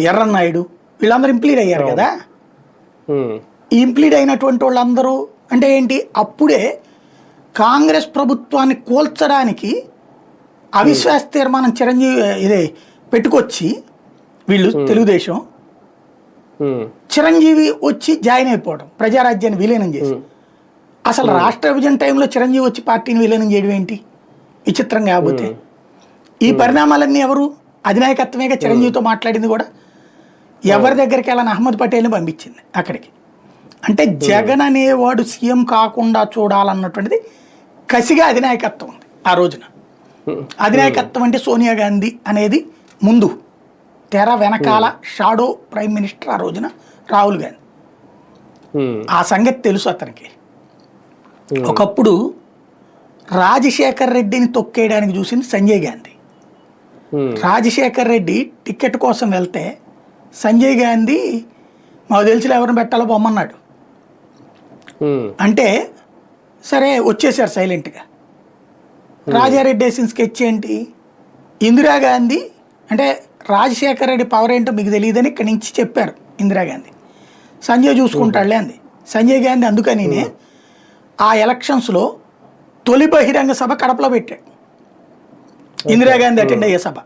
ఎర్రన్నాయుడు వీళ్ళందరూ ఇంప్లీడ్ అయ్యారు కదా. ఇంప్లీడ్ అయినటువంటి వాళ్ళందరూ అంటే ఏంటి, అప్పుడే కాంగ్రెస్ ప్రభుత్వాన్ని కూల్చడానికి అవిశ్వాస తీర్మానం చిరంజీవి ఇదే పెట్టుకొచ్చి వీళ్ళు తెలుగుదేశం, చిరంజీవి వచ్చి జాయిన్ అయిపోవడం, ప్రజారాజ్యాన్ని విలీనం చేసి. అసలు రాష్ట్ర విభజన టైంలో చిరంజీవి వచ్చి పార్టీని విలీనం చేయడం ఏంటి విచిత్రం. కాకపోతే ఈ పరిణామాలన్నీ ఎవరు అధినాయకత్వమేగా చిరంజీవితో మాట్లాడింది కూడా. ఎవరి దగ్గరికి వెళ్ళని అహ్మద్ పటేల్ని పంపించింది అక్కడికి. అంటే జగన్ అనేవాడు సీఎం కాకుండా చూడాలన్నటువంటిది కసిగా అధినాయకత్వం ఉంది ఆ రోజున. అధినాయకత్వం అంటే సోనియా గాంధీ అనేది ముందు, తెర వెనకాల షాడో ప్రైమ్ మినిస్టర్ ఆ రోజున రాహుల్ గాంధీ. ఆ సంగతి తెలుసు అతనికి. ఒకప్పుడు రాజశేఖర్ రెడ్డిని తొక్కేయడానికి చూసింది సంజయ్ గాంధీ. రాజశేఖర్ రెడ్డి టికెట్ కోసం వెళ్తే సంజయ్ గాంధీ మాకు తెలిసిన ఎవరిని పెట్టాలో పొమ్మన్నాడు. అంటే సరే వచ్చేసారు సైలెంట్గా. రాజారెడ్డి వేసిన స్కెచ్ ఏంటి, ఇందిరాగాంధీ అంటే రాజశేఖర రెడ్డి పవర్ ఏంటో మీకు తెలియదని ఇక్కడి నుంచి చెప్పారు ఇందిరాగాంధీ. సంజయ్ చూసుకుంటాడులే అంది సంజయ్ గాంధీ. అందుకని ఆ ఎలక్షన్స్లో తొలి బహిరంగ సభ కడపలో పెట్టాడు, ఇందిరాగాంధీ అటెండ్ అయ్యే సభ.